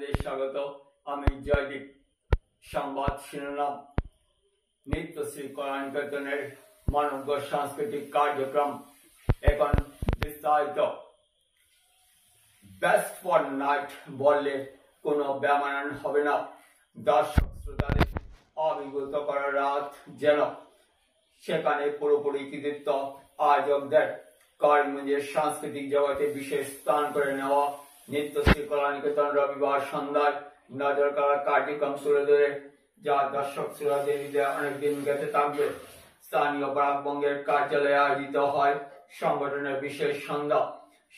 আপনাদের স্বাগত। আমি জয়দীপ। সংবাদ শিরোনাম। নৃত্যশ্রী কলানিকেতনের মানব সাংস্কৃতিক কার্যক্রম এখন বিস্তারিত। বেস্ট ফর নাইট বললে কোনো ব্যামানন হবে না। দর্শক শ্রোতাদের অভিভূত করা রাত যেন সেখানে পুরোপুরি কৃতিত্ব আয়োজকদের। করিমগঞ্জের সাংস্কৃতিক জগতে বিশেষ স্থান করে নেওয়া নৃত্যশ্রী কলানিকেতন রবিবার সন্ধ্যায় নজর কাড়া কার্যক্রম তুলে ধরে, যা দর্শক শ্রোতাদের হৃদয়ে অনেকদিন গেঁথে থাকবে। স্থানীয় বরাকবঙ্গের কার্যালয়ে আয়োজিত হয় সংগঠনের বিশেষ সন্ধ্যা।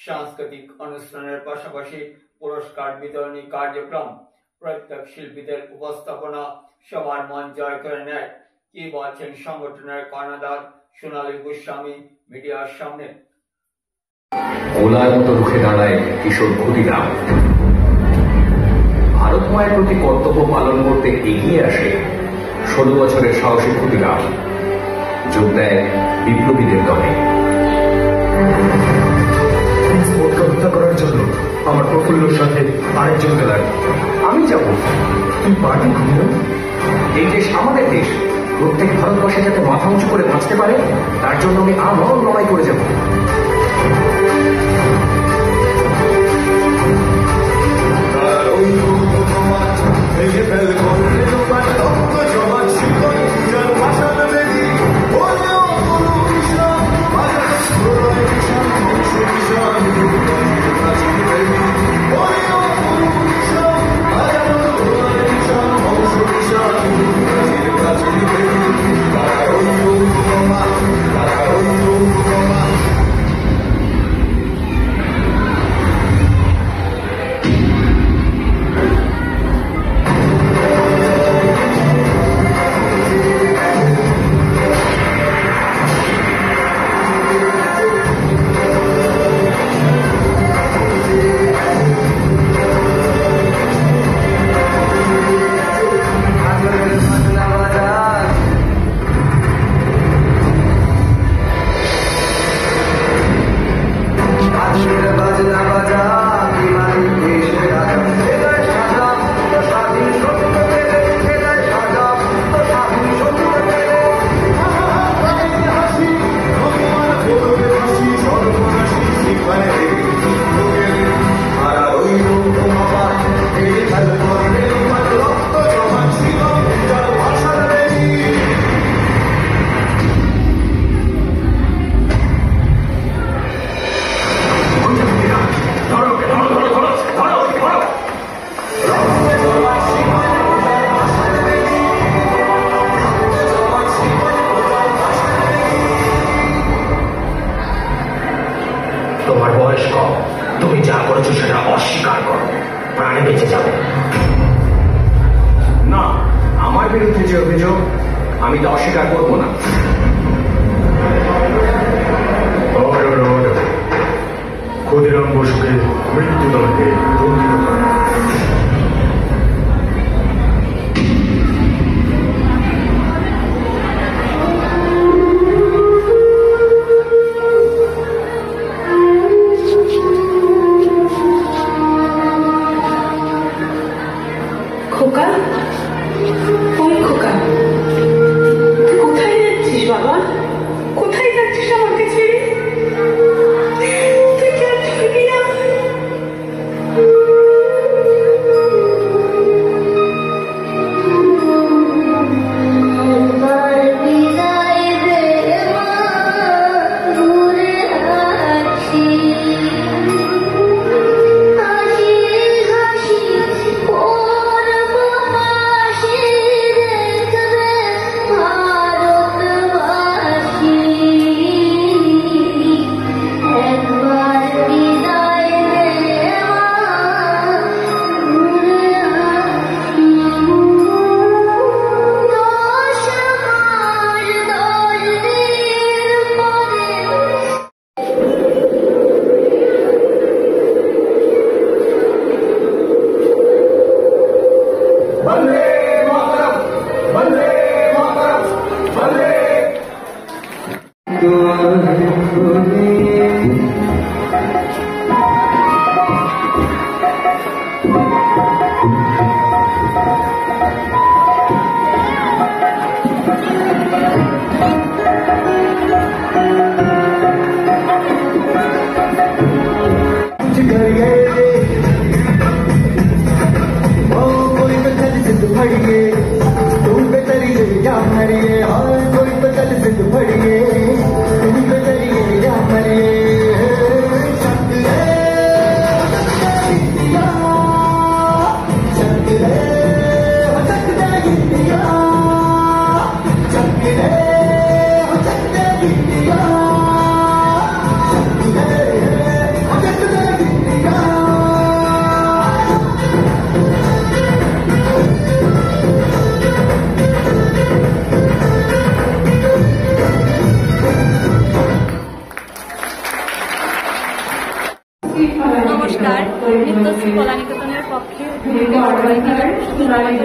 সাংস্কৃতিক অনুষ্ঠানের পাশাপাশি পুরস্কার বিতরণী কার্যক্রম। প্রত্যেক শিল্পীদের উপস্থাপনা সবার মন জয় করে নেয়। কি বলছেন সংগঠনের কর্ণধার সোনালী গোস্বামী মিডিয়ার সামনে? গোলার মতো রুখে দাঁড়ায় কিশোর ক্ষুদিরাম। ভারত মায়ের প্রতি কর্তব্য পালন করতে এগিয়ে আসে 16 বছরের সাহসী ক্ষুদিরাম। যোগ দেয় বিপ্লবীদের দলে। হত্যা করার জন্য আমার প্রফুল্লর সাথে আরেকজনকে লাগে। আমি যাব, তুই পারবি ক্ষুদিরাম? এই দেশ আমাদের দেশ। প্রত্যেক ভারতবর্ষে যাতে মাথা উঁচু করে বাঁচতে পারে, তার জন্য আমি আমরণ লড়াই করে যাব। তোমার বয়স কম, তুমি যা করেছো সেটা অস্বীকার করো, প্রাণে বেঁচে যাবে। না, আমার বিরুদ্ধে যে অভিযোগ, আমি তা অস্বীকার করব না। ক্ষুদিরাম বসুকে মৃত্যুদণ্ডে দণ্ডিত করা। খোকা, ওই খোকা, তুই কোথায় যাচ্ছিস বাবা? কোথায় যাচ্ছিস আমাকে ছেড়ে? তুই কেন ফিরবি না?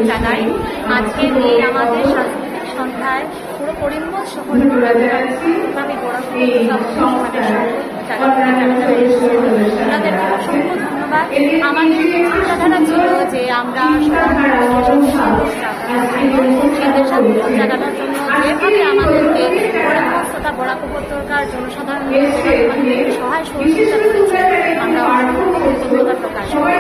জানাই। আজকের এই আমাদের সাংস্কৃতিক সন্ধ্যায় পুরো পরিমল শহরে আমি ওনাদেরকে অসংখ্য ধন্যবাদ। আমাদের চিন্তাধারা ছিল যে আমরা জায়গাটার জন্য যেভাবে আমাদেরকে পরিমস্ততা বরাক উপত্যকার জনসাধারণ সহায় সহযোগিতা করেছে, আমরা কৃতজ্ঞতা প্রকাশ করি।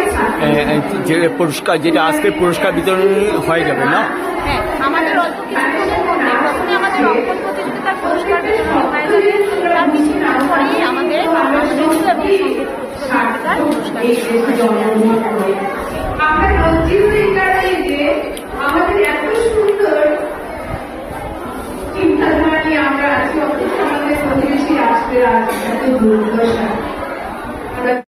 যে পুরস্কার যেটা আজকে পুরস্কার বিতরণ হয়ে যাবে না? হ্যাঁ, আমাদের অল্প কিছুক্ষণের মধ্যে প্রথমে আমাদের অঙ্কন প্রতিযোগিতার পুরস্কার বিতরণ হয়ে যাবে, তার কিছুক্ষণ পরেই আমাদের নৃত্য এবং সঙ্গীত প্রতিযোগিতার পুরস্কার আমরা লজ্জিত এই কারণে যে আমাদের এত সুন্দর চিন্তাধারা নিয়ে আমরা আছি, অথচ আমাদের প্রতিবেশী রাষ্ট্রের আজ এত দুর্দশা।